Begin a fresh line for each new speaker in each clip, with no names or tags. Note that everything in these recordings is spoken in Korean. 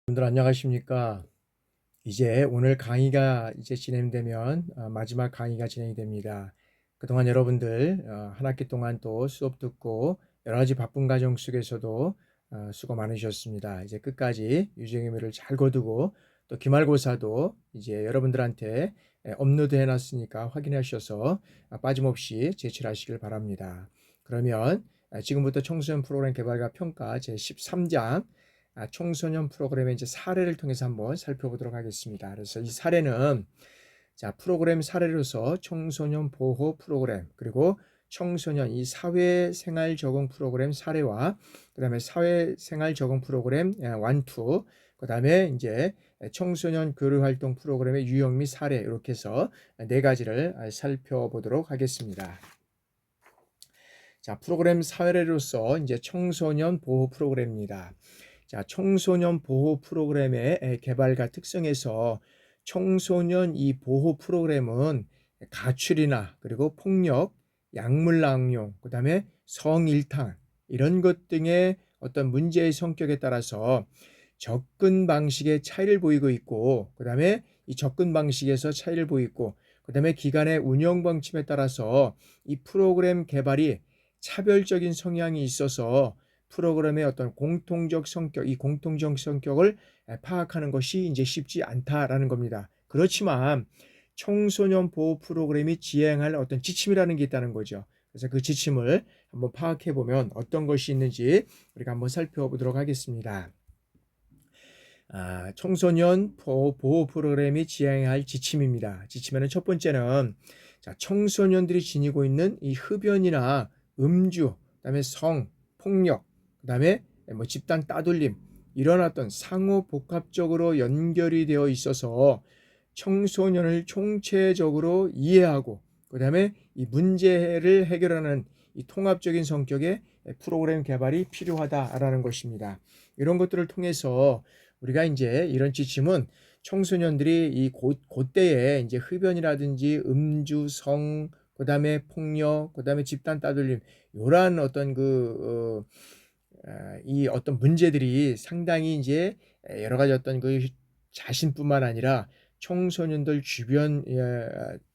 분들 안녕하십니까? 이제 오늘 강의가 이제 진행되면 마지막 강의가 진행이 됩니다. 그동안 여러분들 한 학기 동안 또 수업 듣고 여러 가지 바쁜 과정 속에서도 수고 많으셨습니다. 이제 끝까지 유종의 미를 잘 거두고 또 기말고사도 이제 여러분들한테 업로드 해놨으니까 확인하셔서 빠짐없이 제출하시길 바랍니다. 그러면 지금부터 청소년 프로그램 개발과 평가 제13장 청소년 프로그램의 이제 사례를 통해서 한번 살펴보도록 하겠습니다. 그래서 이 사례는 프로그램 사례로서 청소년 보호 프로그램 그리고 청소년 이 사회생활 적응 프로그램 사례와 그다음에 사회생활 적응 프로그램 완투 그다음에 이제 청소년 교류 활동 프로그램의 유형 및 사례 이렇게 해서 네 가지를 살펴보도록 하겠습니다. 프로그램 사례로서 이제 청소년 보호 프로그램입니다. 청소년 보호 프로그램의 개발과 특성에서 청소년 이 보호 프로그램은 가출이나 그리고 폭력, 약물 낭용, 그다음에 성일탈 이런 것 등의 어떤 문제의 성격에 따라서 접근 방식의 차이를 보이고 있고, 그다음에 이 접근 방식에서 차이를 보이고, 그다음에 기관의 운영 방침에 따라서 이 프로그램 개발이 차별적인 성향이 있어서 프로그램의 어떤 공통적 성격, 이 공통적 성격을 파악하는 것이 이제 쉽지 않다라는 겁니다. 그렇지만 청소년 보호 프로그램이 지향할 어떤 지침이라는 게 있다는 거죠. 그래서 그 지침을 한번 파악해 보면 어떤 것이 있는지 우리가 한번 살펴보도록 하겠습니다. 청소년 보호 프로그램이 지향할 지침입니다. 지침에는 첫 번째는 청소년들이 지니고 있는 이 흡연이나 음주, 그다음에 성, 폭력, 그다음에 뭐 집단 따돌림 이런 어떤 상호 복합적으로 연결이 되어 있어서 청소년을 총체적으로 이해하고 그다음에 이 문제를 해결하는 이 통합적인 성격의 프로그램 개발이 필요하다라는 것입니다. 이런 것들을 통해서 우리가 이제 이런 지침은 청소년들이 이 그때에 이제 흡연이라든지 음주, 성, 그다음에 폭력, 그다음에 집단 따돌림 이러한 어떤 이 어떤 문제들이 상당히 이제 여러 가지 어떤 그 자신뿐만 아니라 청소년들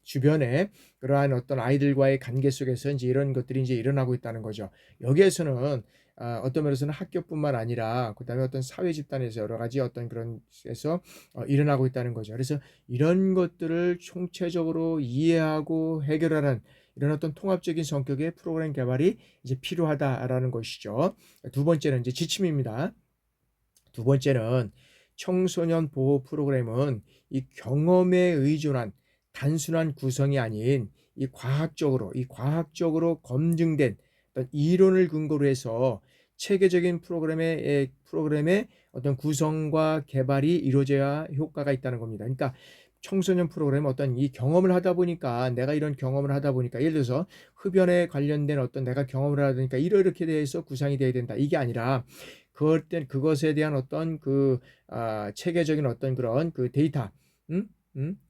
주변에 그러한 어떤 아이들과의 관계 속에서 이제 이런 것들이 이제 일어나고 있다는 거죠. 여기에서는 어떤 면에서는 학교뿐만 아니라 그다음에 어떤 사회 집단에서 여러 가지 어떤 그런 에서 일어나고 있다는 거죠. 그래서 이런 것들을 총체적으로 이해하고 해결하는 이런 어떤 통합적인 성격의 프로그램 개발이 이제 필요하다라는 것이죠. 두 번째는 이제 지침입니다. 두 번째는 청소년 보호 프로그램은 이 경험에 의존한 단순한 구성이 아닌 이 과학적으로 검증된 어떤 이론을 근거로 해서 체계적인 프로그램의 어떤 구성과 개발이 이루어져야 효과가 있다는 겁니다. 그러니까 청소년 프로그램 어떤 이 경험을 하다 보니까 내가 이런 경험을 하다 보니까 예를 들어서 흡연에 관련된 어떤 내가 경험을 하다 보니까 이렇게 대해서 구상이 돼야 된다. 이게 아니라 그것에 대한 어떤 체계적인 어떤 그런 그 데이터,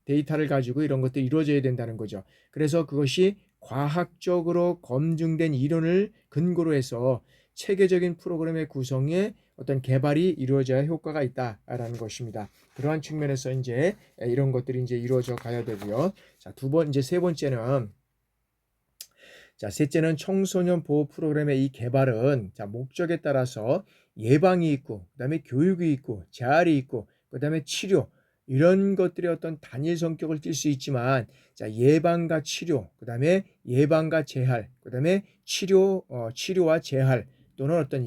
데이터를 가지고 이런 것들이 이루어져야 된다는 거죠. 그래서 그것이 과학적으로 검증된 이론을 근거로 해서 체계적인 프로그램의 구성에 어떤 개발이 이루어져야 효과가 있다라는 것입니다. 그러한 측면에서 이제 이런 것들이 이제 이루어져 가야 되고요. 이제 세 번째는 셋째는 청소년 보호 프로그램의 이 개발은 목적에 따라서 예방이 있고, 그다음에 교육이 있고, 재활이 있고, 그다음에 치료 이런 것들의 어떤 단일 성격을 띨 수 있지만, 예방과 치료, 그다음에 예방과 재활, 그다음에 치료와 재활 또는 어떤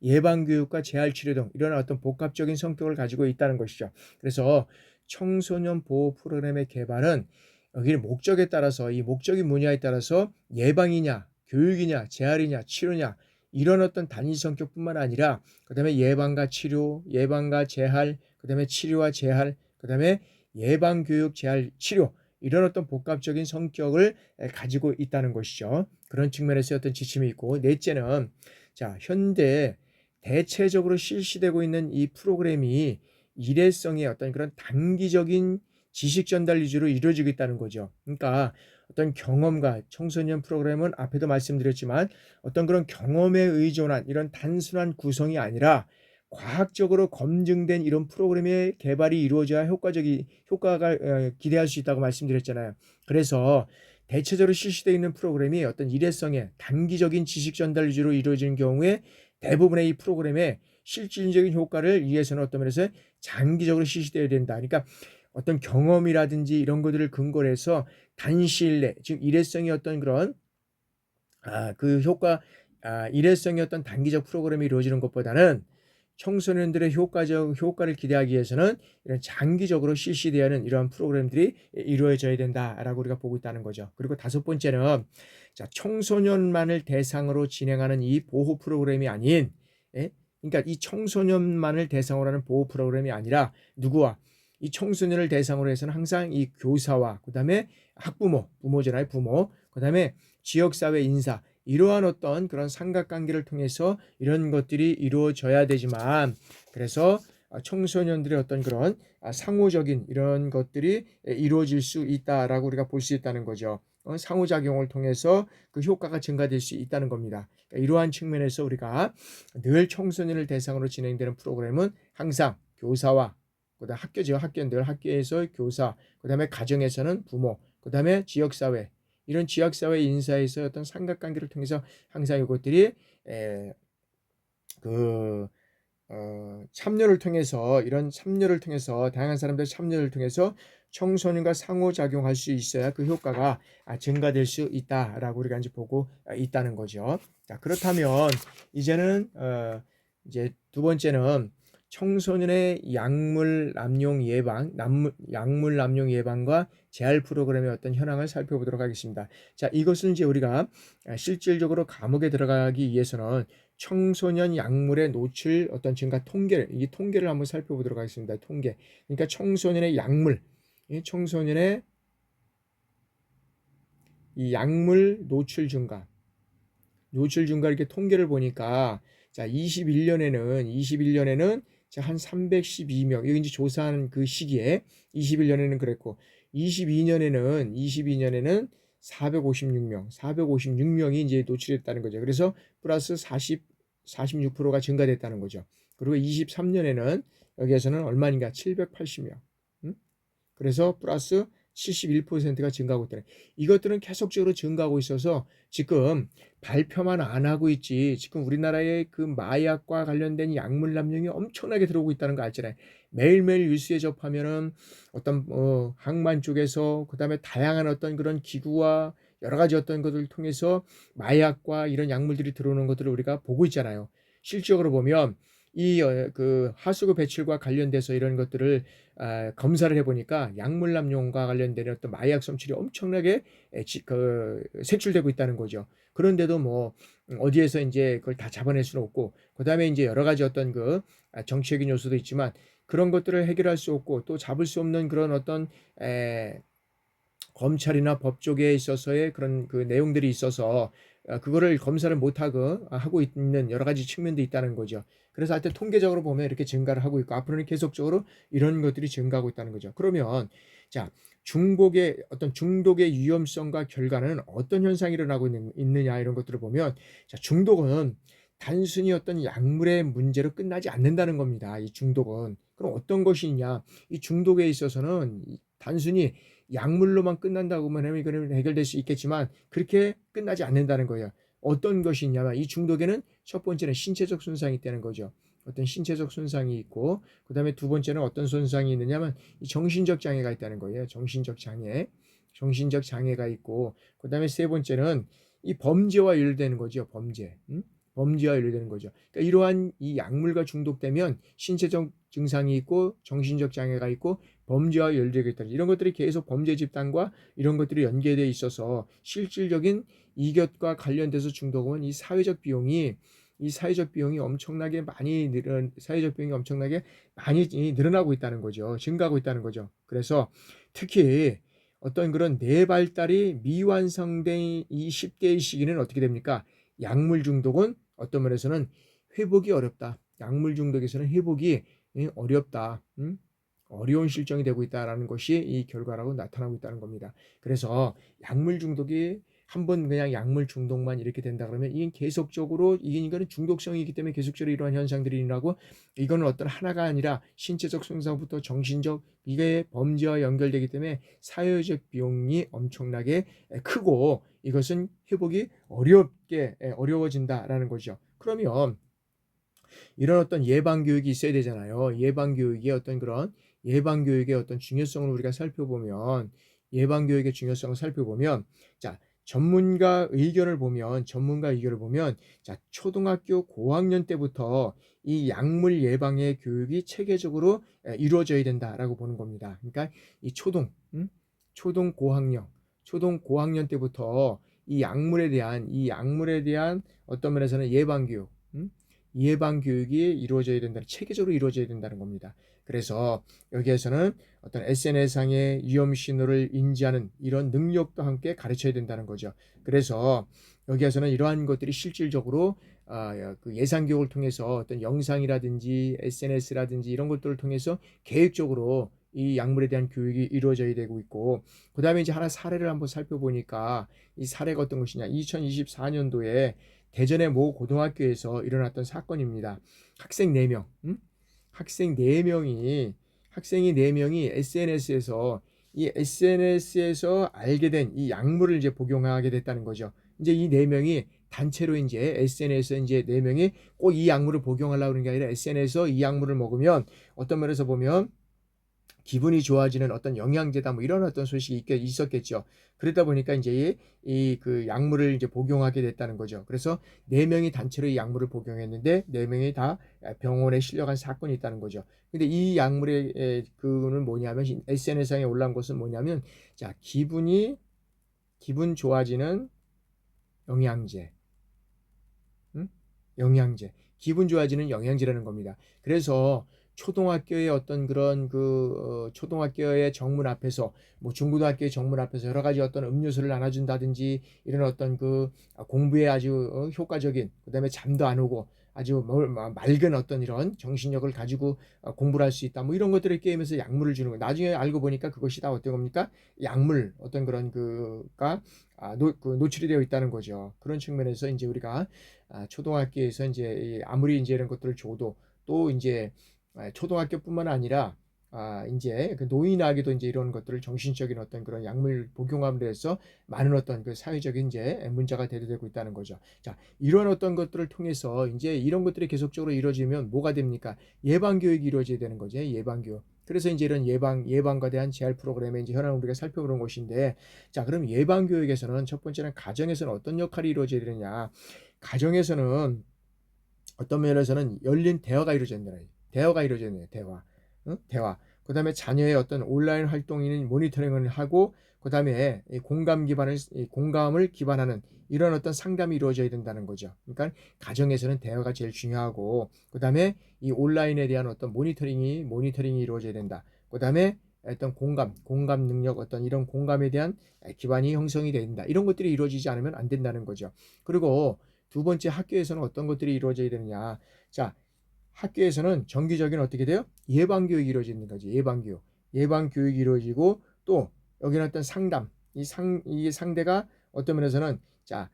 예방교육과 재활치료 등 이런 어떤 복합적인 성격을 가지고 있다는 것이죠. 그래서 청소년 보호 프로그램의 개발은 여기 목적에 따라서 이 목적이 뭐냐에 따라서 예방이냐, 교육이냐, 재활이냐, 치료냐 이런 어떤 단일 성격뿐만 아니라 그다음에 예방과 치료, 예방과 재활, 그다음에 치료와 재활, 그다음에 예방, 교육, 재활, 치료 이런 어떤 복합적인 성격을 가지고 있다는 것이죠. 그런 측면에서 어떤 지침이 있고 넷째는 현대 대체적으로 실시되고 있는 이 프로그램이 일회성의 어떤 그런 단기적인 지식 전달 위주로 이루어지고 있다는 거죠. 그러니까 어떤 경험과 청소년 프로그램은 앞에도 말씀드렸지만 어떤 그런 경험에 의존한 이런 단순한 구성이 아니라 과학적으로 검증된 이런 프로그램의 개발이 이루어져야 효과가 기대할 수 있다고 말씀드렸잖아요. 그래서 대체적으로 실시되어 있는 프로그램이 어떤 일회성의 단기적인 지식 전달 위주로 이루어지는 경우에 대부분의 이 프로그램의 실질적인 효과를 위해서는 어떤 면에서 장기적으로 실시되어야 된다. 그러니까 어떤 경험이라든지 이런 것들을 근거로 해서 단시일 내, 즉 일회성의 어떤 그런 그 일회성의 어떤 단기적 프로그램이 이루어지는 것보다는 청소년들의 효과를 기대하기 위해서는 이런 장기적으로 실시되어야 하는 이러한 프로그램들이 이루어져야 된다라고 우리가 보고 있다는 거죠. 그리고 다섯 번째는 자, 청소년만을 대상으로 진행하는 이 보호 프로그램이 아닌, 예? 그러니까 이 청소년만을 대상으로 하는 보호 프로그램이 아니라 누구와 이 청소년을 대상으로 해서는 항상 이 교사와 그다음에 부모잖아요, 부모. 그다음에 지역사회 인사, 이러한 어떤 그런 삼각관계를 통해서 이런 것들이 이루어져야 되지만, 그래서 청소년들의 어떤 그런 상호적인 이런 것들이 이루어질 수 있다라고 우리가 볼 수 있다는 거죠. 상호작용을 통해서 그 효과가 증가될 수 있다는 겁니다. 그러니까 이러한 측면에서 우리가 늘 청소년을 대상으로 진행되는 프로그램은 항상 교사와 그다음 학교죠. 늘 학교에서 교사, 그다음에 가정에서는 부모, 그다음에 지역사회, 이런 지역사회 인사에서 어떤 삼각관계를 통해서 항상 이것들이 그 참여를 통해서, 이런 참여를 통해서, 다양한 사람들의 참여를 통해서 청소년과 상호작용할 수 있어야 그 효과가 증가될 수 있다라고 우리가 이제 보고 있다는 거죠. 자, 그렇다면 이제는 이제 두 번째는 청소년의 약물 남용 예방과 재활 프로그램의 어떤 현황을 살펴보도록 하겠습니다. 자, 이것은 이제 우리가 실질적으로 감옥에 들어가기 위해서는 청소년 약물의 노출 어떤 증가 이 통계를 한번 살펴보도록 하겠습니다. 통계. 그러니까 청소년의 청소년의 이 약물 노출 증가 이렇게 통계를 보니까 자, 21년에는 자, 한 312명. 여기 이제 조사한 그 시기에 21년에는 그랬고 22년에는 456명이 이제 노출했다는 거죠. 그래서 플러스 46%가 증가됐다는 거죠. 그리고 23년에는 여기에서는 얼마인가 780명. 그래서 플러스 71%가 증가하고 있다는. 이것들은 계속적으로 증가하고 있어서 지금 발표만 안 하고 있지, 지금 우리나라의 그 마약과 관련된 약물 남용이 엄청나게 들어오고 있다는 거 알잖아요. 매일매일 뉴스에 접하면은 어떤 항만 쪽에서, 그다음에 다양한 어떤 그런 기구와 여러 가지 어떤 것들을 통해서 마약과 이런 약물들이 들어오는 것들을 우리가 보고 있잖아요. 실질적으로 보면 그 하수구 배출과 관련돼서 이런 것들을 검사를 해보니까 약물 남용과 관련된 어떤 마약 섭취이 엄청나게 색출되고 있다는 거죠. 그런데도 뭐 어디에서 이제 그걸 다 잡아낼 수는 없고, 그 다음에 이제 여러 가지 어떤 정치적인 요소도 있지만 그런 것들을 해결할 수 없고 또 잡을 수 없는 그런 어떤 검찰이나 법 쪽에 있어서의 그런 그 내용들이 있어서 그거를 검사를 하고 있는 여러 가지 측면도 있다는 거죠. 그래서 하여튼 통계적으로 보면 이렇게 증가를 하고 있고 앞으로는 계속적으로 이런 것들이 증가하고 있다는 거죠. 그러면 자, 중독의 위험성과 결과는 어떤 현상이 일어나고 있느냐 이런 것들을 보면, 자, 중독은 단순히 어떤 약물의 문제로 끝나지 않는다는 겁니다. 이 중독은. 그럼 어떤 것이 있냐? 이 중독에 있어서는 단순히 약물로만 끝난다고만 하면 이거는 해결될 수 있겠지만 그렇게 끝나지 않는다는 거예요. 어떤 것이 있냐면 이 중독에는 첫 번째는 신체적 손상이 있다는 거죠. 어떤 신체적 손상이 있고, 그 다음에 두 번째는 어떤 손상이 있느냐면 이 정신적 장애가 있다는 거예요. 정신적 장애가 있고, 그 다음에 세 번째는 이 범죄와 연결되는 거죠. 범죄와 연결되는 거죠. 그러니까 이러한 이 약물과 중독되면 신체적 증상이 있고 정신적 장애가 있고 범죄와 연결되겠다. 이런 것들이 계속 범죄 집단과 이런 것들이 연계되어 있어서 실질적인 이것과 관련돼서 중독은 사회적 비용이 엄청나게 많이 늘어나고 있다는 거죠. 증가하고 있다는 거죠. 그래서 특히 어떤 그런 뇌 발달이 미완성된 이 10대의 시기는 어떻게 됩니까? 약물 중독은 어떤 면에서는 회복이 어렵다. 약물 중독에서는 회복이 어렵다. 어려운 실정이 되고 있다는 것이 이 결과라고 나타나고 있다는 겁니다. 그래서 약물 중독이 한번 그냥 약물 중독만 이렇게 된다 그러면 이게 계속적으로 이거는 중독성이기 때문에 계속적으로 이러한 현상들이 일어나고 이거는 어떤 하나가 아니라 신체적 손상부터 정신적 이게 범죄와 연결되기 때문에 사회적 비용이 엄청나게 크고 이것은 회복이 어려워진다라는 거죠. 그러면 이런 어떤 예방 교육이 있어야 되잖아요. 예방 교육의 어떤 중요성을 우리가 살펴보면 자, 전문가 의견을 보면 자, 초등학교 고학년 때부터 이 약물 예방의 교육이 체계적으로 이루어져야 된다라고 보는 겁니다. 그러니까 이 초등 고학년 때부터 이 약물에 대한 어떤 면에서는 예방 교육이 이루어져야 된다. 체계적으로 이루어져야 된다는 겁니다. 그래서 여기에서는 어떤 SNS상의 위험 신호를 인지하는 이런 능력도 함께 가르쳐야 된다는 거죠. 그래서 여기에서는 이러한 것들이 실질적으로 그 예상 교육을 통해서 어떤 영상이라든지 SNS라든지 이런 것들을 통해서 계획적으로 이 약물에 대한 교육이 이루어져야 되고 있고, 그 다음에 이제 하나 사례를 한번 살펴보니까 이 사례가 어떤 것이냐, 2024년도에 대전의 모 고등학교에서 일어났던 사건입니다. 학생 4명, 학생이 4명이 SNS에서 알게 된 이 약물을 이제 복용하게 됐다는 거죠. 이제 이 4명이 단체로 이제 SNS에서 이제 4명이 꼭 이 약물을 복용하려고 하는 게 아니라 SNS에서 이 약물을 먹으면 어떤 면에서 보면 기분이 좋아지는 어떤 영양제다 뭐 이런 어떤 소식이 있었겠죠. 그러다 보니까 이제 이 그 약물을 이제 복용하게 됐다는 거죠. 그래서 4명이 단체로 이 약물을 복용했는데 4명이 다 병원에 실려간 사건이 있다는 거죠. 근데 이 약물의 그는 뭐냐면 SNS상에 올라온 것은 뭐냐면 자, 기분 좋아지는 영양제. 응? 영양제. 기분 좋아지는 영양제라는 겁니다. 그래서 초등학교의 어떤 그런 초등학교의 정문 앞에서 뭐 중고등학교의 정문 앞에서 여러 가지 어떤 음료수를 나눠준다든지 이런 어떤 공부에 아주 효과적인, 그다음에 잠도 안 오고 아주 맑은 어떤 이런 정신력을 가지고 공부를 할 수 있다 뭐 이런 것들을 게임에서 약물을 주는 거예요. 나중에 알고 보니까 그것이 다 어떤 겁니까? 약물 어떤 그런 그가 노출이 되어 있다는 거죠. 그런 측면에서 이제 우리가 초등학교에서 이제 아무리 이제 이런 것들을 줘도 또 이제 초등학교뿐만 아니라 이제 그 노인에게도 이제 이런 것들을 정신적인 어떤 그런 약물 복용함으로 해서 많은 어떤 그 사회적인 이제 문제가 대두되고 있다는 거죠. 자, 이런 어떤 것들을 통해서 이제 이런 것들이 계속적으로 이루어지면 뭐가 됩니까? 예방 교육이 이루어져야 되는 거죠. 예방 교육. 그래서 이제 이런 예방과 대한 재활 프로그램의 이제 현황을 우리가 살펴보는 것인데, 자, 그럼 예방 교육에서는 첫 번째는 가정에서는 어떤 역할이 이루어져야 되느냐? 가정에서는 어떤 면에서는 열린 대화가 이루어진다. 대화가 이루어지는 대화. 응? 대화. 그다음에 자녀의 어떤 온라인 활동인 모니터링을 하고 그다음에 공감을 기반하는 이런 어떤 상담이 이루어져야 된다는 거죠. 그러니까 가정에서는 대화가 제일 중요하고 그다음에 이 온라인에 대한 어떤 모니터링이 이루어져야 된다. 그다음에 어떤 공감 능력 어떤 이런 공감에 대한 기반이 형성이 된다. 이런 것들이 이루어지지 않으면 안 된다는 거죠. 그리고 두 번째 학교에서는 어떤 것들이 이루어져야 되느냐. 자, 학교에서는 정기적인 어떻게 돼요? 예방 교육이 이루어지는 거지. 예방 교육이 이루어지고 또 여기는 어떤 상담. 이 상대가 어떤 면에서는 자,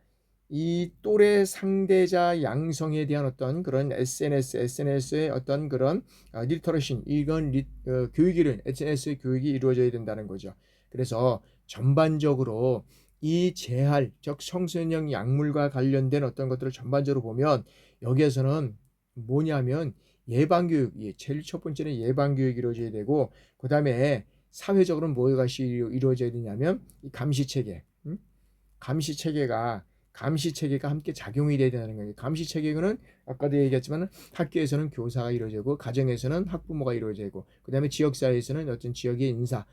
이 또래 상대자 양성에 대한 어떤 그런 SNS의 어떤 그런 리터러시 이건 SNS 교육이 이루어져야 된다는 거죠. 그래서 전반적으로 이 재활, 즉 청소년 약물과 관련된 어떤 것들을 전반적으로 보면 여기에서는 뭐냐면 예방교육, 제일 첫 번째는 예방교육이 이루어져야 되고 그 다음에 사회적으로는 뭐가 이루어져야 되냐면 이 감시체계, 감시체계가 함께 작용이 돼야 되는 거예요. 감시체계는 아까도 얘기했지만 학교에서는 교사가 이루어지고 가정에서는 학부모가 이루어지고 그다음에 지역사회에서는 어떤 지역 인사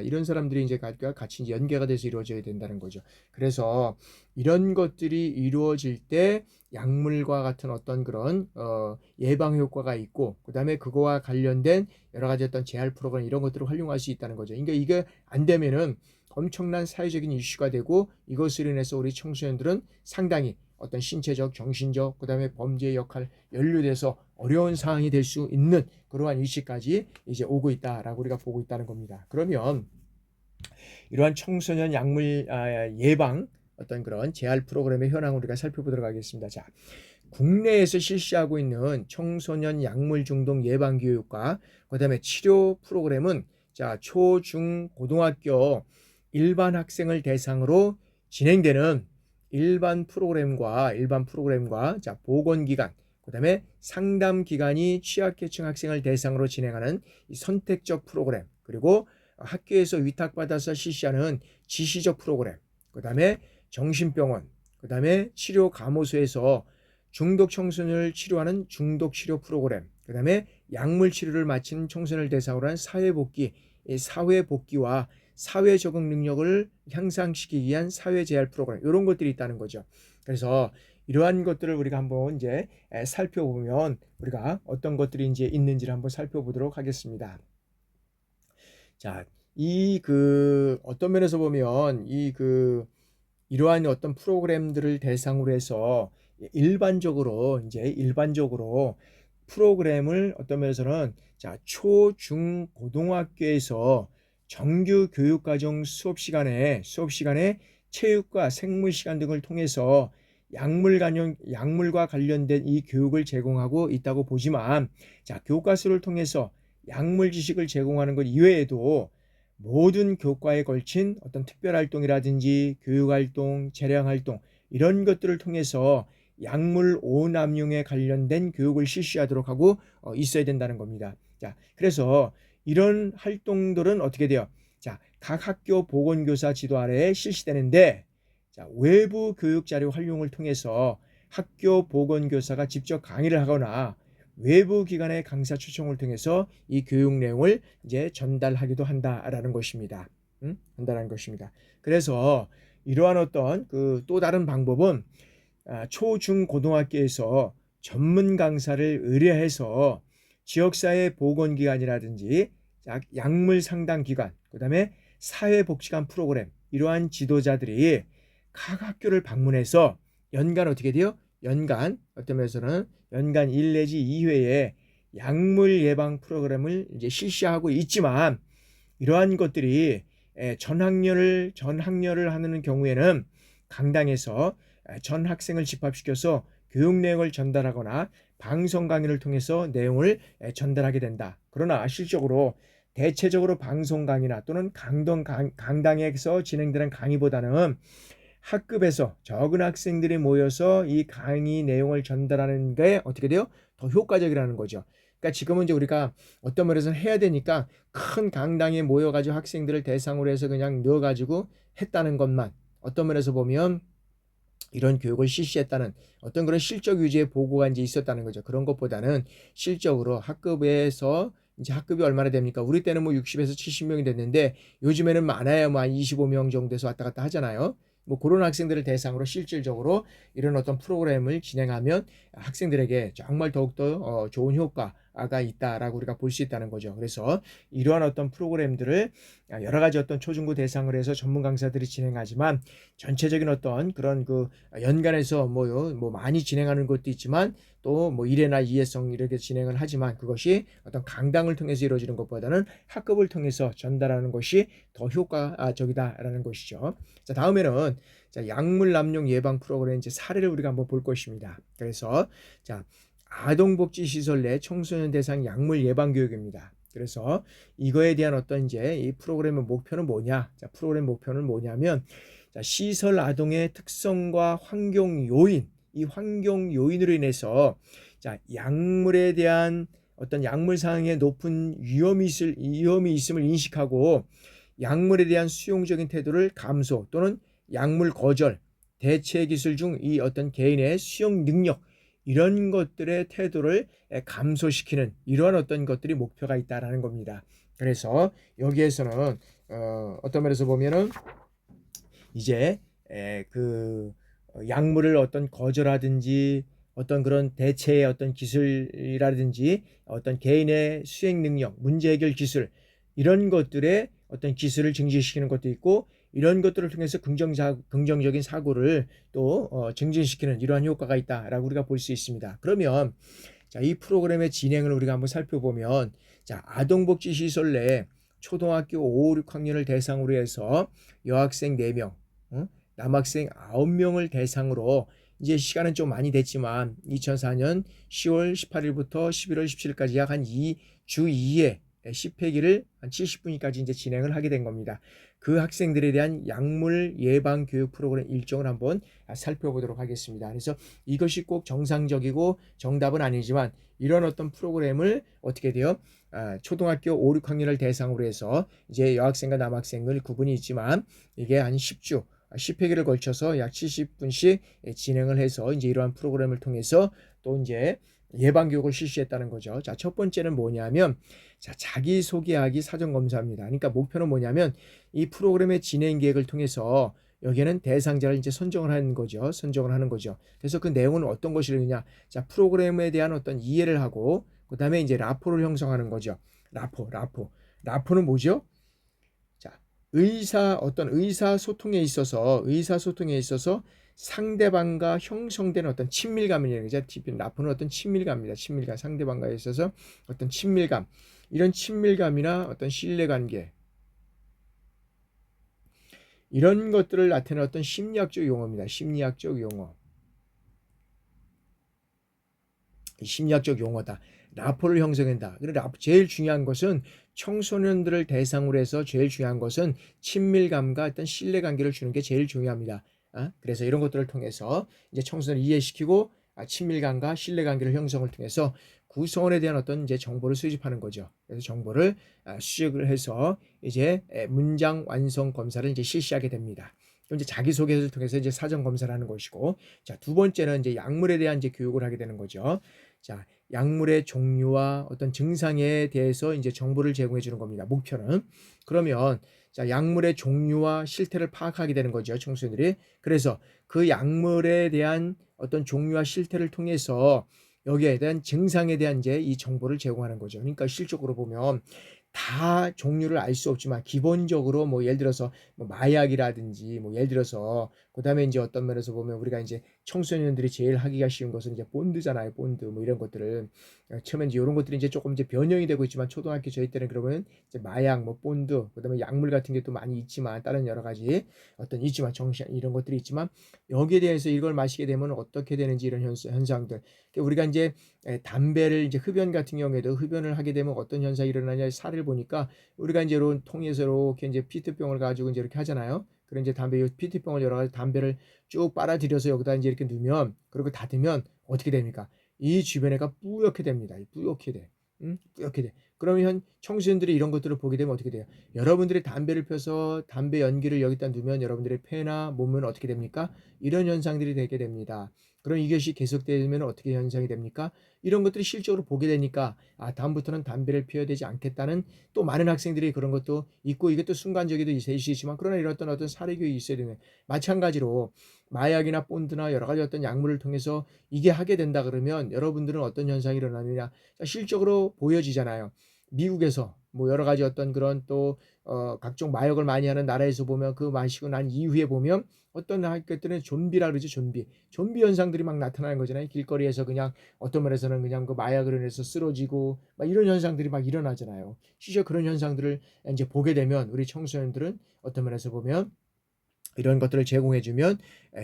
이런 사람들이 이제 같이 연계가 돼서 이루어져야 된다는 거죠. 그래서 이런 것들이 이루어질 때 약물과 같은 어떤 그런 예방 효과가 있고 그다음에 그거와 관련된 여러 가지 어떤 재활 프로그램 이런 것들을 활용할 수 있다는 거죠. 그러니까 이게 안 되면은 엄청난 사회적인 이슈가 되고 이것으로 인해서 우리 청소년들은 상당히 어떤 신체적, 정신적, 그다음에 범죄의 역할 연루돼서 어려운 상황이 될 수 있는 그러한 위치까지 이제 오고 있다라고 우리가 보고 있다는 겁니다. 그러면 이러한 청소년 약물 예방 어떤 그런 재활 프로그램의 현황을 우리가 살펴보도록 하겠습니다. 자, 국내에서 실시하고 있는 청소년 약물 중독 예방 교육과 그다음에 치료 프로그램은 자, 초, 중, 고등학교 일반 학생을 대상으로 진행되는 일반 프로그램과 자, 보건기관 그다음에 상담기관이 취약계층 학생을 대상으로 진행하는 이 선택적 프로그램 그리고 학교에서 위탁받아서 실시하는 지시적 프로그램 그다음에 정신병원 그다음에 치료감호소에서 중독 청소년을 치료하는 중독 치료 프로그램 그다음에 약물 치료를 마친 청소년을 대상으로 한 사회복귀와 사회 적응 능력을 향상시키기 위한 사회 재활 프로그램 이런 것들이 있다는 거죠. 그래서 이러한 것들을 우리가 한번 이제 살펴보면 우리가 어떤 것들이 이제 있는지를 한번 살펴보도록 하겠습니다. 자, 어떤 면에서 보면 이러한 어떤 프로그램들을 대상으로 해서 일반적으로 프로그램을 어떤 면에서는 자, 초, 중, 고등학교에서 정규 교육과정 수업 시간에 체육과 생물 시간 등을 통해서 약물과 관련된 이 교육을 제공하고 있다고 보지만 자, 교과서를 통해서 약물 지식을 제공하는 것 이외에도 모든 교과에 걸친 어떤 특별활동이라든지 교육활동, 재량활동 이런 것들을 통해서 약물 오남용에 관련된 교육을 실시하도록 하고 있어야 된다는 겁니다. 자, 그래서 이런 활동들은 어떻게 돼요? 자, 각 학교 보건교사 지도 아래에 실시되는데 자, 외부 교육 자료 활용을 통해서 학교 보건교사가 직접 강의를 하거나 외부 기관의 강사 초청을 통해서 이 교육 내용을 이제 전달하기도 한다라는 것입니다. 한다라는 것입니다. 그래서 이러한 어떤 또 다른 방법은 초, 중, 고등학교에서 전문 강사를 의뢰해서 지역사회 보건기관이라든지 약물 상담기관, 그 다음에 사회복지관 프로그램 이러한 지도자들이 각 학교를 방문해서 연간 어떻게 돼요? 어떤 면에서는 연간 1 내지 2회의 약물 예방 프로그램을 이제 실시하고 있지만 이러한 것들이 전학렬을 하는 경우에는 강당에서 전 학생을 집합시켜서 교육 내용을 전달하거나 방송 강의를 통해서 내용을 전달하게 된다. 그러나 실적으로 대체적으로 방송 강의나 또는 강당에서 진행되는 강의보다는 학급에서 적은 학생들이 모여서 이 강의 내용을 전달하는 게 어떻게 돼요? 더 효과적이라는 거죠. 그러니까 지금은 이제 우리가 어떤 면에서는 해야 되니까 큰 강당에 모여가지고 학생들을 대상으로 해서 그냥 넣어가지고 했다는 것만 어떤 면에서 보면 이런 교육을 실시했다는 어떤 그런 실적 위주의 보고가 이제 있었다는 거죠. 그런 것보다는 실적으로 학급에서 이제 학급이 얼마나 됩니까? 우리 때는 뭐 60에서 70명이 됐는데 요즘에는 많아야 뭐 한 25명 정도에서 왔다 갔다 하잖아요. 뭐 그런 학생들을 대상으로 실질적으로 이런 어떤 프로그램을 진행하면 학생들에게 정말 더욱더 좋은 효과가 있다라고 우리가 볼 수 있다는 거죠. 그래서 이러한 어떤 프로그램들을 여러 가지 어떤 초중고 대상으로 해서 전문 강사들이 진행하지만 전체적인 어떤 그런 연간에서 뭐 많이 진행하는 것도 있지만 또 뭐 1회나 2회성 이렇게 진행을 하지만 그것이 어떤 강당을 통해서 이루어지는 것보다는 학급을 통해서 전달하는 것이 더 효과적이다라는 것이죠. 자, 다음에는 자, 약물 남용 예방 프로그램 이제 사례를 우리가 한번 볼 것입니다. 그래서 자, 아동복지 시설 내 청소년 대상 약물 예방 교육입니다. 그래서 이거에 대한 어떤 이제 이 프로그램의 목표는 뭐냐? 자, 프로그램 목표는 뭐냐면 자, 시설 아동의 특성과 환경 요인, 이 환경 요인으로 인해서 자, 약물에 대한 어떤 약물 사용에 높은 위험이 있음을 인식하고 약물에 대한 수용적인 태도를 감소 또는 약물 거절, 대체 기술 중 이 어떤 개인의 수용 능력 이런 것들의 태도를 감소시키는 이러한 어떤 것들이 목표가 있다라는 겁니다. 그래서 여기에서는 어떤 면에서 보면은 이제 약물을 어떤 거절하든지 어떤 그런 대체의 어떤 기술이라든지 어떤 개인의 수행 능력, 문제 해결 기술 이런 것들의 어떤 기술을 증진시키는 것도 있고 이런 것들을 통해서 긍정적인 사고를 또 증진시키는 이러한 효과가 있다라고 우리가 볼 수 있습니다. 그러면 자, 이 프로그램의 진행을 우리가 한번 살펴보면 자, 아동복지시설 내 초등학교 5, 6학년을 대상으로 해서 여학생 4명, 남학생 9명을 대상으로 이제 시간은 좀 많이 됐지만 2004년 10월 18일부터 11월 17일까지 약 한 주 2회 10회기를 한 70분까지 이제 진행을 하게 된 겁니다. 그 학생들에 대한 약물 예방 교육 프로그램 일정을 한번 살펴보도록 하겠습니다. 그래서 이것이 꼭 정상적이고 정답은 아니지만 이런 어떤 프로그램을 어떻게 돼요? 초등학교 5, 6학년을 대상으로 해서 이제 여학생과 남학생을 구분이 있지만 이게 한 10주 10회기를 걸쳐서 약 70분씩 진행을 해서 이제 이러한 프로그램을 통해서 또 이제 예방 교육을 실시했다는 거죠. 자, 첫 번째는 뭐냐면 자, 자기소개하기 사전검사입니다. 그러니까 목표는 뭐냐면 이 프로그램의 진행 계획을 통해서 여기에는 대상자를 이제 선정을 하는 거죠. 선정을 하는 거죠. 그래서 그 내용은 어떤 것이냐? 자, 프로그램에 대한 어떤 이해를 하고 그다음에 이제 라포를 형성하는 거죠. 라포는 뭐죠? 자, 어떤 의사소통에 있어서 상대방과 형성되는 어떤 친밀감이라는 거죠. 라포는 어떤 친밀감입니다. 친밀감, 상대방과 있어서 어떤 친밀감, 이런 친밀감이나 어떤 신뢰관계, 이런 것들을 나타내는 어떤 심리학적 용어입니다. 심리학적 용어. 심리학적 용어다. 라포를 형성한다. 제일 중요한 것은 청소년들을 대상으로 해서 제일 중요한 것은 친밀감과 어떤 신뢰관계를 주는 게 제일 중요합니다. 그래서 이런 것들을 통해서 이제 청소년을 이해시키고 친밀감과 신뢰관계를 형성을 통해서 구성원에 대한 어떤 이제 정보를 수집하는 거죠. 그래서 정보를 수집을 해서 이제 문장 완성 검사를 이제 실시하게 됩니다. 이제 자기소개를 통해서 이제 사전 검사를 하는 것이고, 자, 두 번째는 이제 약물에 대한 이제 교육을 하게 되는 거죠. 자, 약물의 종류와 어떤 증상에 대해서 이제 정보를 제공해 주는 겁니다. 목표는. 그러면 자, 약물의 종류와 실태를 파악하게 되는 거죠, 청소년들이. 그래서 그 약물에 대한 어떤 종류와 실태를 통해서 여기에 대한 증상에 대한 이제 이 정보를 제공하는 거죠. 그러니까 실적으로 보면 다 종류를 알 수 없지만 기본적으로 뭐 예를 들어서 뭐 마약이라든지 뭐 예를 들어서 그다음에 이제 어떤 면에서 보면 우리가 이제 청소년들이 제일 하기가 쉬운 것은 이제 본드잖아요. 본드 뭐 이런 것들을 처음에 이제 이런 것들이 이제 조금 이제 변형이 되고 있지만 초등학교 저희 때는 그러면 이제 마약 뭐 본드 그다음에 약물 같은 게 또 많이 있지만 다른 여러 가지 어떤 있지만 정신 이런 것들이 있지만 여기에 대해서 이걸 마시게 되면 어떻게 되는지 이런 현상들 우리가 이제 담배를 이제 흡연 같은 경우에도 흡연을 하게 되면 어떤 현상이 일어나냐 사례를 보니까 우리가 이제 이런 통에서 이렇게 이제 피트병을 가지고 이제 이렇게 하잖아요. 그런 이제 담배 피트병을 여러 가지 담배를 쭉 빨아들여서 여기다 이제 이렇게 넣으면 그리고 닫으면 어떻게 됩니까? 이 주변에가 뿌옇게 됩니다. 뿌옇게 돼. 뿌옇게 돼. 그러면 청소년들이 이런 것들을 보게 되면 어떻게 돼요? 여러분들이 담배를 펴서 담배 연기를 여기다 두면 여러분들의 폐나 몸은 어떻게 됩니까? 이런 현상들이 되게 됩니다. 그럼 이것이 계속되면 어떻게 현상이 됩니까? 이런 것들이 실적으로 보게 되니까 다음부터는 담배를 피워야 되지 않겠다는 또 많은 학생들이 그런 것도 있고 이게 또 순간적이도 있을 수 있지만 그러나 이런 어떤 사례 교육이 있어야 되는 마찬가지로 마약이나 본드나 여러 가지 어떤 약물을 통해서 이게 하게 된다 그러면 여러분들은 어떤 현상이 일어나느냐 실적으로 보여지잖아요. 미국에서 뭐 여러 가지 어떤 그런 또 각종 마약을 많이 하는 나라에서 보면 그 마시고 난 이후에 보면 어떤 학교들은 좀비라 그러죠. 좀비 현상들이 막 나타나는 거잖아요. 길거리에서 그냥 어떤 면에서는 그냥 그 마약을 인해서 쓰러지고 막 이런 현상들이 막 일어나잖아요. 실제 그런 현상들을 이제 보게 되면 우리 청소년들은 어떤 면에서 보면 이런 것들을 제공해주면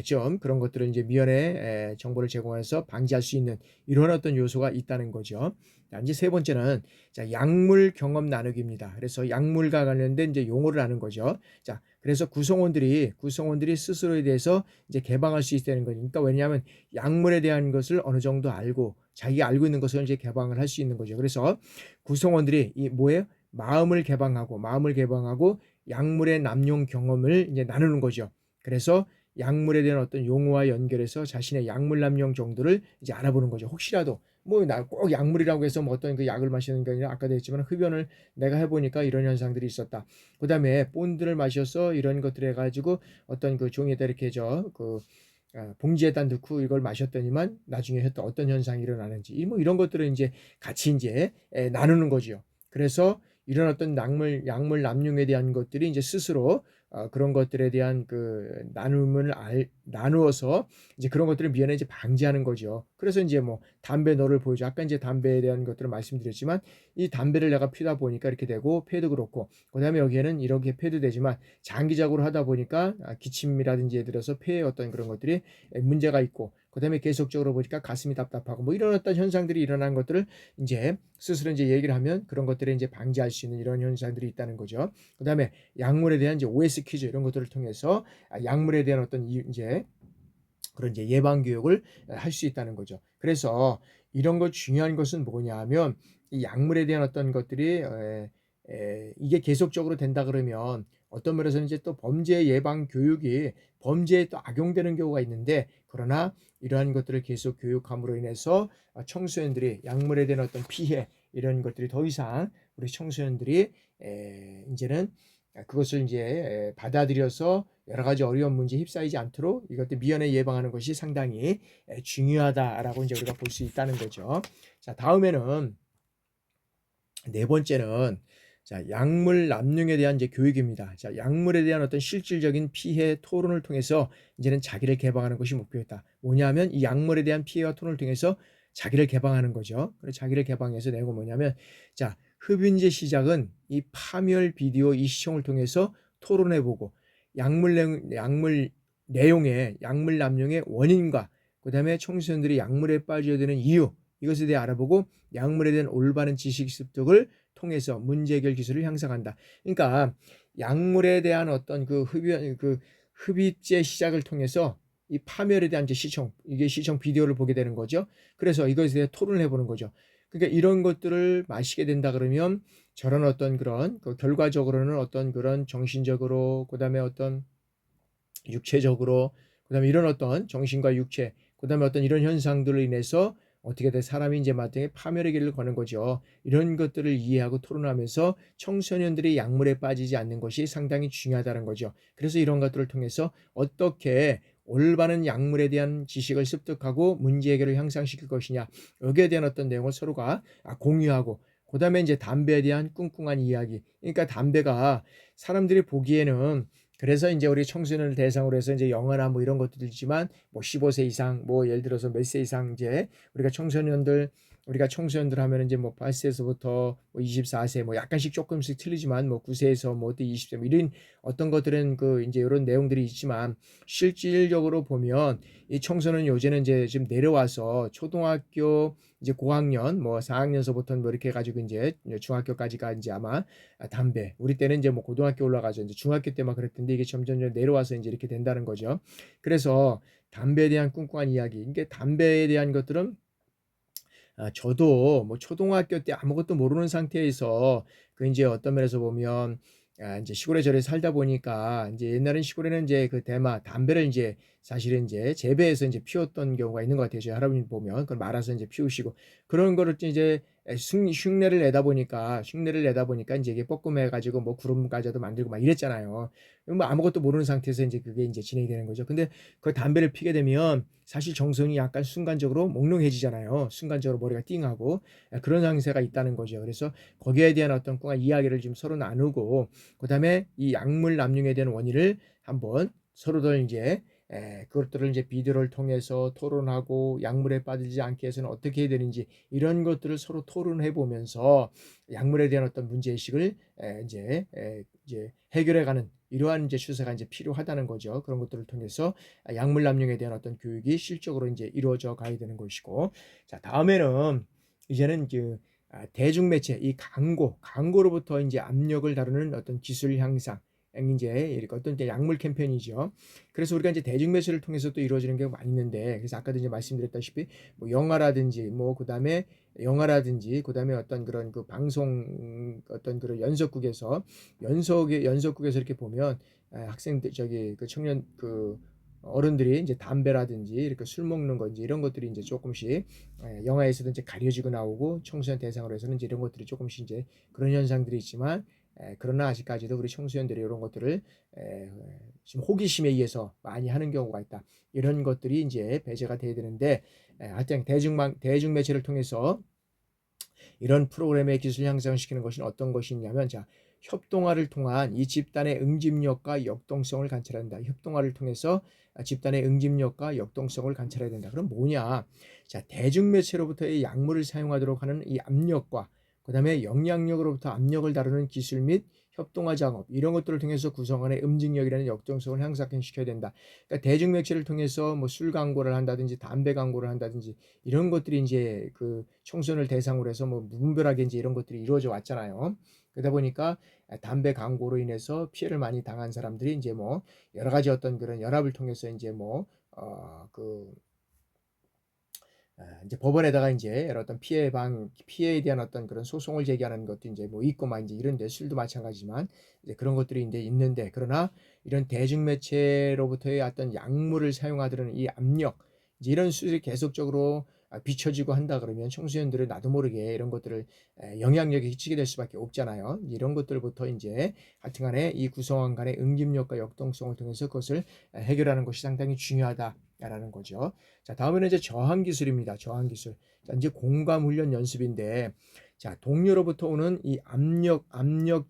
좀 그런 것들을 이제 미연에 정보를 제공해서 방지할 수 있는 이런 어떤 요소가 있다는 거죠. 자, 이제 세 번째는 자, 약물 경험 나누기입니다. 그래서 약물과 관련된 이제 용어를 아는 거죠. 자, 그래서 구성원들이 스스로에 대해서 이제 개방할 수 있다는 거니까 왜냐하면 약물에 대한 것을 어느 정도 알고 자기가 알고 있는 것을 이제 개방을 할 수 있는 거죠. 그래서 구성원들이 이 뭐예요? 마음을 개방하고 약물의 남용 경험을 이제 나누는 거죠. 그래서 약물에 대한 어떤 용어와 연결해서 자신의 약물 남용 정도를 이제 알아보는 거죠. 혹시라도 뭐 나 꼭 약물이라고 해서 뭐 어떤 그 약을 마시는 게 아니라 아까도 했지만 흡연을 내가 해보니까 이런 현상들이 있었다. 그다음에 본드를 마셔서 이런 것들 해가지고 어떤 그 종이에다 이렇게 저그 봉지에다 넣고 이걸 마셨더니만 나중에 어떤 현상이 일어나는지 뭐 이런 것들을 이제 같이 이제 나누는 거죠. 그래서 이런 어떤 약물 남용에 대한 것들이 이제 스스로 그런 것들에 대한 그 나눔을 나누어서 이제 그런 것들을 미연에 이제 방지하는 거죠. 그래서 인제 뭐 담배 너를 보여줘. 아까 인제 담배에 대한 것들을 말씀드렸지만 이 담배를 내가 피우다 보니까 이렇게 되고 폐도 그렇고 그다음에 여기에는 이렇게 폐도 되지만 장기적으로 하다 보니까 기침이라든지 예를 들어서 폐에 어떤 그런 것들이 문제가 있고 그다음에 계속적으로 보니까 가슴이 답답하고 뭐 이런 어떤 현상들이 일어나는 것들을 인제 스스로 인제 얘기를 하면 그런 것들을 인제 방지할 수 있는 이런 현상들이 있다는 거죠. 그다음에 약물에 대한 이제 OS 퀴즈 이런 것들을 통해서 약물에 대한 어떤 인제 그런 이제 예방 교육을 할 수 있다는 거죠. 그래서 이런 것 중요한 것은 뭐냐 하면 이 약물에 대한 어떤 것들이 이게 계속적으로 된다 그러면 어떤 면에서는 이제 또 범죄 예방 교육이 범죄에 또 악용되는 경우가 있는데 그러나 이러한 것들을 계속 교육함으로 인해서 청소년들이 약물에 대한 어떤 피해 이런 것들이 더 이상 우리 청소년들이 인제는 그것을 인제 받아들여서 여러 가지 어려운 문제에 휩싸이지 않도록 이것들 미연에 예방하는 것이 상당히 중요하다라고 인제 우리가 볼 수 있다는 거죠. 자, 다음에는 네 번째는 자, 약물 남용에 대한 이제 교육입니다. 자, 약물에 대한 어떤 실질적인 피해 토론을 통해서 이제는 자기를 개방하는 것이 목표였다. 뭐냐면 이 약물에 대한 피해와 토론을 통해서 자기를 개방하는 거죠. 그래서 자기를 개방해서 내용은 뭐냐면 자, 흡연제 시작은 이 파멸 비디오 이 시청을 통해서 토론해보고 약물 내용의 약물 남용의 원인과 그다음에 청소년들이 약물에 빠져야 되는 이유 이것에 대해 알아보고 약물에 대한 올바른 지식 습득을 통해서 문제 해결 기술을 향상한다. 그러니까 약물에 대한 어떤 그 흡입제 시작을 통해서 이 파멸에 대한 이제 시청, 이게 시청 비디오를 보게 되는 거죠. 그래서 이것에 대해 토론을 해보는 거죠. 그러니까 이런 것들을 마시게 된다 그러면 저런 어떤 그런 결과적으로는 어떤 그런 정신적으로 그다음에 어떤 육체적으로 그다음에 이런 어떤 정신과 육체 그다음에 어떤 이런 현상들로 인해서 어떻게 돼 사람이 이제 마땅히 파멸의 길을 거는 거죠. 이런 것들을 이해하고 토론하면서 청소년들이 약물에 빠지지 않는 것이 상당히 중요하다는 거죠. 그래서 이런 것들을 통해서 어떻게 올바른 약물에 대한 지식을 습득하고 문제 해결을 향상시킬 것이냐 여기에 대한 어떤 내용을 서로가 공유하고 그다음에 이제 담배에 대한 꿍꿍한 이야기. 그러니까 담배가 사람들이 보기에는 그래서 인제 우리 청소년을 대상으로 해서 인제 영화나 뭐 이런 것들도 있지만 뭐 15세 이상 뭐 예를 들어서 몇 세 이상 인제 우리가 청소년들 하면은 인제 뭐 8 세에서부터 뭐 24세 뭐 약간씩 쪼끔씩 틀리지만 뭐 9 세에서 뭐 또 20세 뭐 이런 어떤 것들은 그 인제 요런 내용들이 있지만 실질적으로 보면 이 청소년 요새는 인제 지금 내려와서 초등학교 이제 고학년 뭐 4학년서부터는 뭐 이렇게 해 가지고 인제 중학교까지가 인제 아마 담배. 우리 때는 인제 뭐 고등학교 올라가서 인제 중학교 때 막 그랬던데 이게 점점 내려와서 인제 이렇게 된다는 거죠. 그래서 담배에 대한 꿍꿍한 이야기. 이게 담배에 대한 것들은 저도 뭐 초등학교 때 아무것도 모르는 상태에서 그 인제 어떤 면에서 보면 인제 시골에 저래 살다 보니까 인제 옛날엔 시골에는 인제 그 대마 담배를 인제 사실은 인제 재배해서 인제 피웠던 경우가 있는 것 같아요. 저희 할아버님 보면 그걸 말아서 인제 피우시고 그런 거를 이제 흉내를 내다 보니까 인제 이게 뻐끔해 가지고 뭐 구름 과자도 만들고 막 이랬잖아요. 뭐 아무것도 모르는 상태에서 인제 그게 인제 진행이 되는 거죠. 근데 그 담배를 피게 되면 사실 정성이 약간 순간적으로 몽롱해지잖아요. 순간적으로 머리가 띵하고 그런 상태가 있다는 거죠. 그래서 거기에 대한 어떤 꽁한 이야기를 지금 서로 나누고 그다음에 이 약물 남용에 대한 원인을 한번 서로들 인제 그것들을 인제 비디오를 통해서 토론하고 약물에 빠지지 않게 해서는 어떻게 해야 되는지 이런 것들을 서로 토론해 보면서 약물에 대한 어떤 문제 의식을 이제 해결해 가는 이러한 이제 추세가 인제 필요하다는 거죠. 그런 것들을 통해서 약물 남용에 대한 어떤 교육이 실적으로 인제 이루어져 가야 되는 것이고. 자, 다음에는 이제는 대중매체 이 광고로부터 인제 압력을 다루는 어떤 기술 향상 인제 이렇게 어떤 때 약물 캠페인이죠. 그래서 우리가 인제 대중매체를 통해서 또 이루어지는 경우가 많이 있는데 그래서 아까도 이제 말씀드렸다시피 뭐 그다음에 어떤 그런 그 방송 어떤 그런 연속국에서 이렇게 보면 학생들 그 청년 어른들이 인제 담배라든지 이렇게 술 먹는 건지 이런 것들이 인제 쪼끔씩 영화에서도 인제 가려지고 나오고 청소년 대상으로 해서는 인제 이런 것들이 쪼금씩 인제 그런 현상들이 있지만 그러나 아직까지도 우리 청소년들이 요런 것들을 에 지금 호기심에 의해서 많이 하는 경우가 있다. 이런 것들이 인제 배제가 돼야 되는데 하여튼 대중매체를 통해서 이런 프로그램의 기술 향상을 시키는 것이 어떤 것이 있냐면 자 협동화를 통한 이 집단의 응집력과 역동성을 관찰해야 된다. 협동화를 통해서 집단의 응집력과 역동성을 관찰해야 된다. 그럼 뭐냐? 자, 대중매체로부터의 약물을 사용하도록 하는 이 압력과 그다음에 영향력으로부터 압력을 다루는 기술 및 협동화 작업 이런 것들을 통해서 구성원의 응집력이라는 역동성을 향상시켜야 된다. 그러니까 대중매체를 통해서 뭐 술 광고를 한다든지 담배 광고를 한다든지 이런 것들이 이제 그 청소년을 대상으로 해서 뭐 무분별하게 이제 이런 것들이 이루어져 왔잖아요. 그러다 보니까 담배 광고로 인해서 피해를 많이 당한 사람들이 이제 뭐 여러 가지 어떤 그런 연합을 통해서 이제 뭐 이제 법원에다가 이제 여러 어떤 피해에 대한 어떤 그런 소송을 제기하는 것도 이제 뭐 있고 막 이제 이런데 술도 마찬가지지만 이제 그런 것들이 이제 있는데 그러나 이런 대중매체로부터의 어떤 약물을 사용하려는 이 압력 이제 이런 수들이 계속적으로 비춰지고 한다 그러면 청소년들은 나도 모르게 이런 것들을 영향력이 끼치게 될 수밖에 없잖아요. 이런 것들부터 이제 하여튼간에 이 구성원 간의 응집력과 역동성을 통해서 그것을 해결하는 것이 상당히 중요하다라는 거죠. 자, 다음에는 이제 저항 기술입니다. 저항 기술. 자, 이제 공감 훈련 연습인데, 자, 동료로부터 오는 이 압력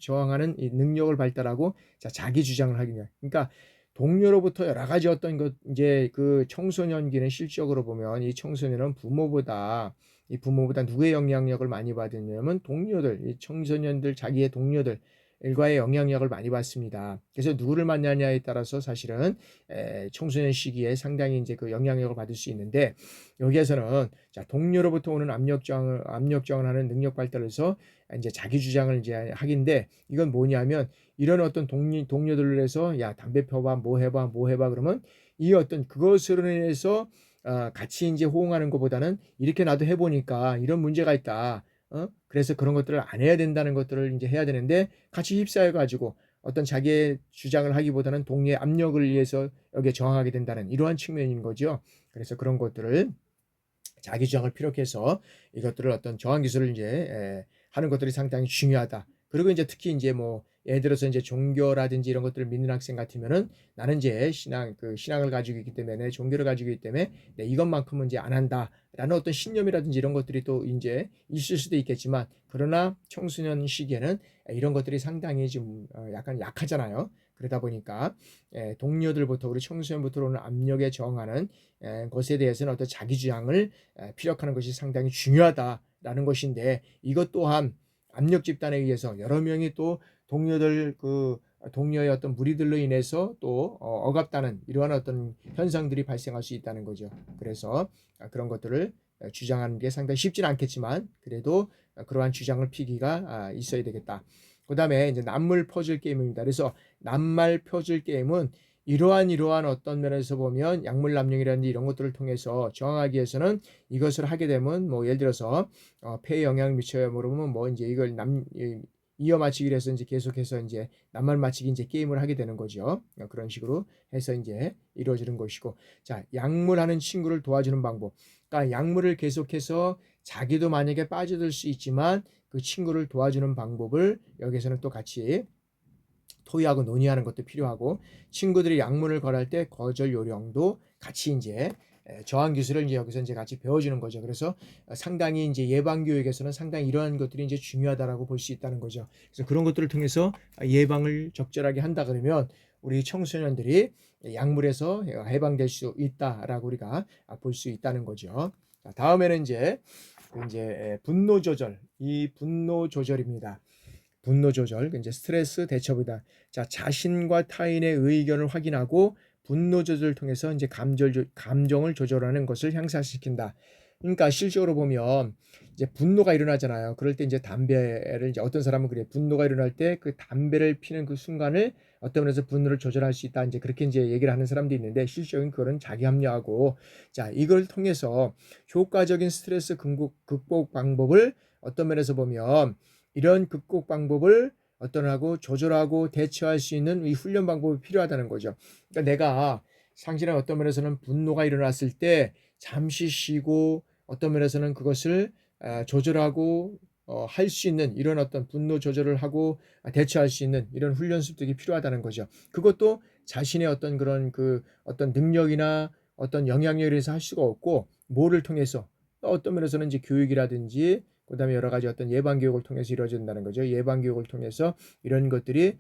저항하는 이 능력을 발달하고, 자, 자기 주장을 하기 위해. 그러니까 동료로부터 여러 가지 어떤 것, 이제 그 청소년기는 실적으로 보면 이 청소년은 부모보다 누구의 영향력을 많이 받으냐면 동료들, 이 청소년들, 자기의 동료들, 일과의 영향력을 많이 받습니다. 그래서 누구를 만나냐에 따라서 사실은 청소년 시기에 상당히 이제 그 영향력을 받을 수 있는데 여기에서는 자, 동료로부터 오는 압력 저항을 하는 능력 발달에서 이제 자기 주장을 이제 하기인데 이건 뭐냐면 이런 어떤 동료들을 해서 야 담배 펴봐 뭐 해봐 그러면 이 어떤 그것으로 인해서 같이 이제 호응하는 것보다는 이렇게 나도 해보니까 이런 문제가 있다. 그래서 그런 것들을 안 해야 된다는 것들을 이제 해야 되는데 같이 휩싸여 가지고 어떤 자기의 주장을 하기보다는 동료의 압력을 위해서 여기에 저항하게 된다는 이러한 측면인 거죠. 그래서 그런 것들을 자기 주장을 피력해서 이것들을 어떤 저항 기술을 이제 하는 것들이 상당히 중요하다. 그리고 이제 특히 이제 뭐 예를 들어서 이제 종교라든지 이런 것들을 믿는 학생 같으면은 나는 이제 신앙을 가지고 있기 때문에 종교를 가지고 있기 때문에 이것만큼은 이제 안 한다라는 어떤 신념이라든지 이런 것들이 또 이제 있을 수도 있겠지만 그러나 청소년 시기에는 이런 것들이 상당히 좀 약간 약하잖아요. 그러다 보니까 동료들부터 우리 청소년부터 오는 압력에 저항하는 것에 대해서는 어떤 자기 주장을 피력하는 것이 상당히 중요하다라는 것인데 이것 또한 압력 집단에 의해서 여러 명이 또 동료의 어떤 무리들로 인해서 또 억압다는 이러한 어떤 현상들이 발생할 수 있다는 거죠. 그래서 그런 것들을 주장하는 게 상당히 쉽지는 않겠지만 그래도 그러한 주장을 피기가 있어야 되겠다. 그 다음에 이제 낱말 퍼즐 게임입니다. 그래서 낱말 퍼즐 게임은 이러한 어떤 면에서 보면 약물남용이라든지 이런 것들을 통해서 저항하기 위해서는 이것을 하게 되면 뭐 예를 들어서 폐에 영향을 미쳐요. 모르면 뭐 이제 이걸 이어 맞추기 위해서 이제 계속해서 이제 낱말 맞추기 이제 게임을 하게 되는 거죠. 그런 식으로 해서 이제 이루어지는 것이고, 자 약물하는 친구를 도와주는 방법. 그러니까 약물을 계속해서 자기도 만약에 빠져들 수 있지만 그 친구를 도와주는 방법을 여기서는 또 같이 토의하고 논의하는 것도 필요하고 친구들이 약물을 권할 때 거절 요령도 같이 이제 저항 기술을 이제 여기서 이제 같이 배워주는 거죠. 그래서 상당히 이제 예방 교육에서는 상당히 이러한 것들이 이제 중요하다라고 볼 수 있다는 거죠. 그래서 그런 것들을 통해서 예방을 적절하게 한다 그러면 우리 청소년들이 약물에서 해방될 수 있다라고 우리가 볼 수 있다는 거죠. 다음에는 이제 분노 조절, 이 분노 조절입니다. 분노 조절, 이제 스트레스 대처보다 자 자신과 타인의 의견을 확인하고 분노 조절을 통해서 이제 감정을 조절하는 것을 향상시킨다. 그러니까 실적으로 보면 이제 분노가 일어나잖아요. 그럴 때 이제 담배를 이제 어떤 사람은 그래 분노가 일어날 때 그 담배를 피는 그 순간을 어떤 면에서 분노를 조절할 수 있다. 이제 그렇게 이제 얘기를 하는 사람도 있는데 실적인 그거는 자기 합리화하고 자 이걸 통해서 효과적인 스트레스 극복 방법을 어떤 면에서 보면 이런 극복 방법을 어떤하고 조절하고 대처할 수 있는 이 훈련 방법이 필요하다는 거죠. 그러니까 내가 상실한 어떤 면에서는 분노가 일어났을 때 잠시 쉬고 어떤 면에서는 그것을 조절하고 할 수 있는 이런 어떤 분노 조절을 하고 대처할 수 있는 이런 훈련 습득이 필요하다는 거죠. 그것도 자신의 어떤 그런 그 어떤 능력이나 어떤 영향력에 의해서 할 수가 없고 뭐를 통해서 어떤 면에서는 이제 교육이라든지 그다음에 여러 가지 어떤 예방 교육을 통해서 이루어진다는 거죠. 예방 교육을 통해서 이런 것들이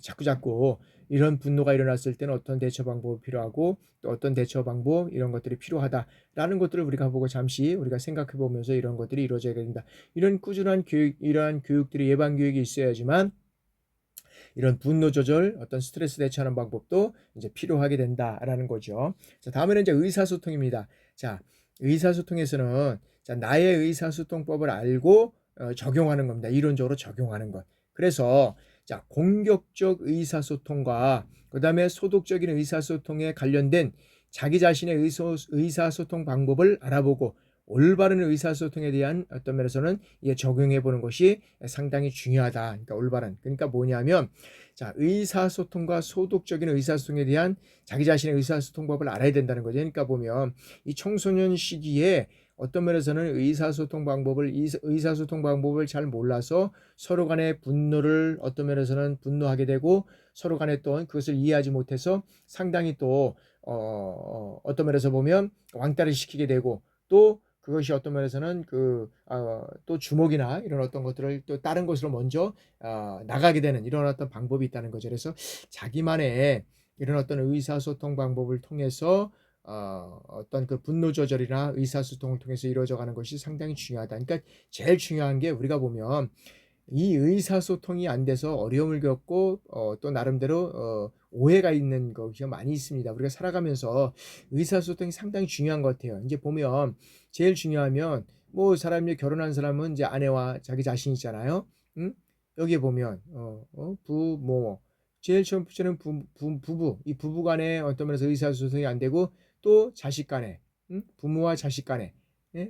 자꾸자꾸 이런 분노가 일어났을 때는 어떤 대처 방법이 필요하고 또 어떤 대처 방법 이런 것들이 필요하다라는 것들을 우리가 보고 잠시 우리가 생각해 보면서 이런 것들이 이루어져야 된다. 이런 꾸준한 교육, 이러한 교육들이 예방 교육이 있어야지만 이런 분노 조절, 어떤 스트레스 대처하는 방법도 이제 필요하게 된다라는 거죠. 자, 다음에는 이제 의사소통입니다. 자, 의사소통에서는 자, 나의 의사소통법을 알고 적용하는 겁니다. 이론적으로 적용하는 것. 그래서 자, 공격적 의사소통과 그다음에 소독적인 의사소통에 관련된 자기 자신의 의사소통 방법을 알아보고 올바른 의사소통에 대한 어떤 면에서는 적용해 보는 것이 상당히 중요하다. 그러니까 올바른. 그러니까 뭐냐면 자, 의사소통과 소독적인 의사소통에 대한 자기 자신의 의사소통법을 알아야 된다는 거죠. 그러니까 보면 이 청소년 시기에 어떤 면에서는 의사소통 방법을 잘 몰라서 서로 간의 분노를 어떤 면에서는 분노하게 되고 서로 간에 또 그것을 이해하지 못해서 상당히 또 어떤 면에서 보면 왕따를 시키게 되고 또 그것이 어떤 면에서는 또 주목이나 이런 어떤 것들을 또 다른 것으로 먼저 나가게 되는 이런 어떤 방법이 있다는 거죠. 그래서 자기만의 이런 어떤 의사소통 방법을 통해서 어떤 그 분노 조절이나 의사소통을 통해서 이루어져 가는 것이 상당히 중요하다. 그러니까 제일 중요한 게 우리가 보면 이 의사소통이 안 돼서 어려움을 겪고 또 나름대로 오해가 있는 것이 많이 있습니다. 우리가 살아가면서 의사소통이 상당히 중요한 것 같아요. 이제 보면 제일 중요하면 뭐 사람이 결혼한 사람은 이제 아내와 자기 자신이잖아요. 응? 여기에 보면 부모 제일 첫 번째는 부부 이 부부 간에 어떤 면에서 의사소통이 안 되고 또 자식 간에 부모와 자식 간에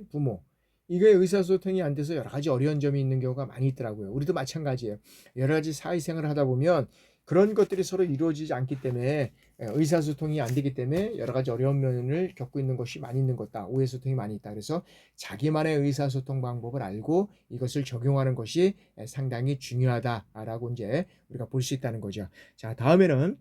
부모 이게 의사소통이 안 돼서 여러 가지 어려운 점이 있는 경우가 많이 있더라고요. 우리도 마찬가지예요. 여러 가지 사회생활을 하다 보면 그런 것들이 서로 이루어지지 않기 때문에 의사소통이 안 되기 때문에 여러 가지 어려운 면을 겪고 있는 것이 많이 있는 것다. 오해소통이 많이 있다. 그래서 자기만의 의사소통 방법을 알고 이것을 적용하는 것이 상당히 중요하다라고 이제 우리가 볼 수 있다는 거죠. 자, 다음에는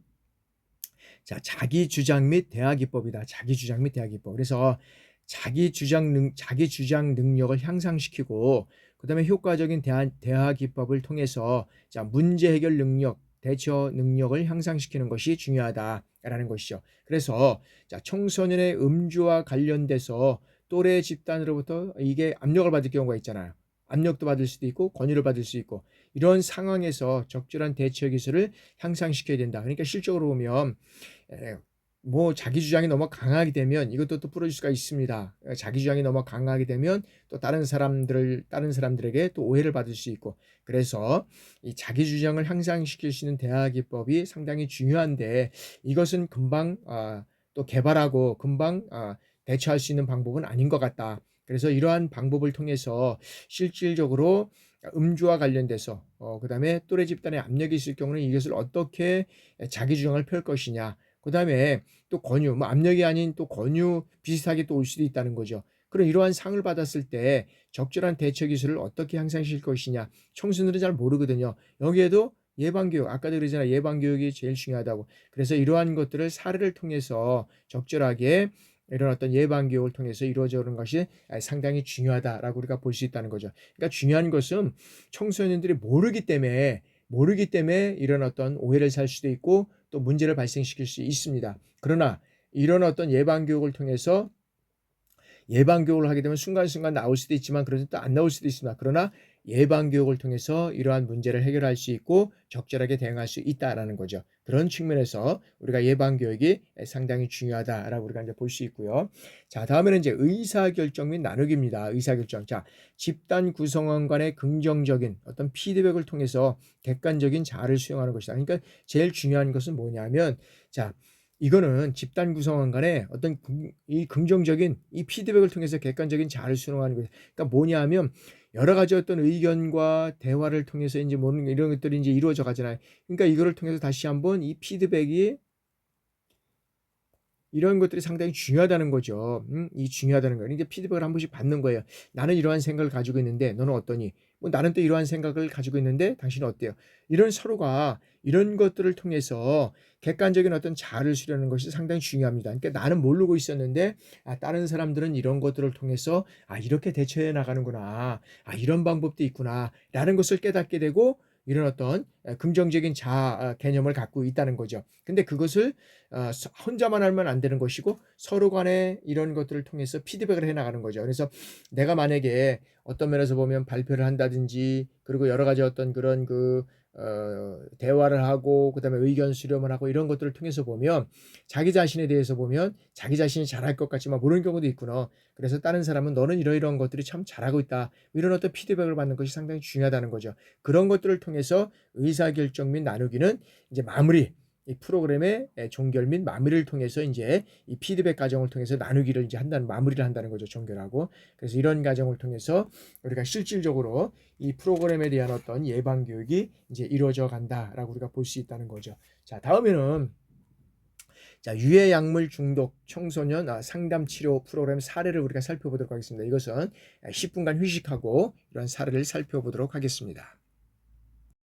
자, 자기 주장 및 대화 기법이다. 자기 주장 및 대화 기법. 그래서 자기 주장 능력을 향상시키고 그다음에 효과적인 대화 기법을 통해서 자, 문제 해결 능력, 대처 능력을 향상시키는 것이 중요하다라는 것이죠. 그래서 자, 청소년의 음주와 관련돼서 또래 집단으로부터 이게 압력을 받을 경우가 있잖아요. 압력도 받을 수도 있고 권유를 받을 수 있고 이런 상황에서 적절한 대처 기술을 향상시켜야 된다. 그러니까 실적으로 보면 뭐 자기 주장이 너무 강하게 되면 이것도 또 부러질 수가 있습니다. 자기 주장이 너무 강하게 되면 또 다른 사람들에게 또 오해를 받을 수 있고 그래서 이 자기 주장을 향상시킬 수 있는 대화 기법이 상당히 중요한데 이것은 금방 또 개발하고 금방 대처할 수 있는 방법은 아닌 것 같다. 그래서 이러한 방법을 통해서 실질적으로 음주와 관련돼서 그다음에 또래 집단의 압력이 있을 경우는 이것을 어떻게 자기 주장을 펼 것이냐. 그다음에 또 권유, 뭐 압력이 아닌 또 권유 비슷하게 또 올 수도 있다는 거죠. 그럼 이러한 상을 받았을 때 적절한 대처 기술을 어떻게 향상시킬 것이냐. 청소년들은 잘 모르거든요. 여기에도 예방교육, 아까도 그러잖아요. 예방교육이 제일 중요하다고. 그래서 이러한 것들을 사례를 통해서 적절하게 이런 어떤 예방교육을 통해서 이루어져 오는 것이 상당히 중요하다라고 우리가 볼 수 있다는 거죠. 그러니까 중요한 것은 청소년들이 모르기 때문에 이런 어떤 오해를 살 수도 있고 또 문제를 발생시킬 수 있습니다. 그러나 이런 어떤 예방교육을 통해서 예방교육을 하게 되면 순간순간 나올 수도 있지만 그래도 또 안 나올 수도 있습니다. 그러나 예방교육을 통해서 이러한 문제를 해결할 수 있고 적절하게 대응할 수 있다라는 거죠. 그런 측면에서 우리가 예방교육이 상당히 중요하다라고 우리가 이제 볼 수 있고요. 자, 다음에는 이제 의사결정 및 나누기입니다. 의사결정. 자, 집단 구성원 간의 긍정적인 어떤 피드백을 통해서 객관적인 자아를 수용하는 것이다. 그러니까 제일 중요한 것은 뭐냐면 자, 이거는 집단 구성원 간에 어떤 이 긍정적인 이 피드백을 통해서 객관적인 자아를 수용하는 거예요. 그러니까 뭐냐면 여러 가지 어떤 의견과 대화를 통해서 이제 뭐는 이런 것들이 이제 이루어져 가잖아요. 그러니까 이거를 통해서 다시 한번 이 피드백이 이런 것들이 상당히 중요하다는 거죠. 이 중요하다는 거예요. 이제 피드백을 한 번씩 받는 거예요. 나는 이러한 생각을 가지고 있는데 너는 어떠니? 나는 또 이러한 생각을 가지고 있는데 당신은 어때요? 이런 서로가 이런 것들을 통해서 객관적인 어떤 자아를 수련하는 것이 상당히 중요합니다. 그러니까 나는 모르고 있었는데 다른 사람들은 이런 것들을 통해서 이렇게 대처해 나가는구나. 이런 방법도 있구나.라는 것을 깨닫게 되고 이런 어떤 긍정적인 자아 개념을 갖고 있다는 거죠. 근데 그것을 혼자만 알면 안 되는 것이고 서로 간에 이런 것들을 통해서 피드백을 해 나가는 거죠. 그래서 내가 만약에 어떤 면에서 보면 발표를 한다든지 그리고 여러 가지 어떤 그런 대화를 하고 그다음에 의견 수렴을 하고 이런 것들을 통해서 보면 자기 자신에 대해서 보면 자기 자신이 잘할 것 같지만 모르는 경우도 있구나. 그래서 다른 사람은 너는 이러이러한 것들이 참 잘하고 있다. 이런 어떤 피드백을 받는 것이 상당히 중요하다는 거죠. 그런 것들을 통해서 의사결정 및 나누기는 이제 마무리 이 프로그램의 종결 및 마무리를 통해서 이제 이 피드백 과정을 통해서 나누기를 이제 한다는 마무리를 한다는 거죠. 종결하고. 그래서 이런 과정을 통해서 우리가 실질적으로 이 프로그램에 대한 어떤 예방 교육이 이제 이루어져 간다라고 우리가 볼 수 있다는 거죠. 자, 다음에는 유해 약물 중독 청소년 상담 치료 프로그램 사례를 우리가 살펴보도록 하겠습니다. 이것은 10분간 휴식하고 이런 사례를 살펴보도록 하겠습니다.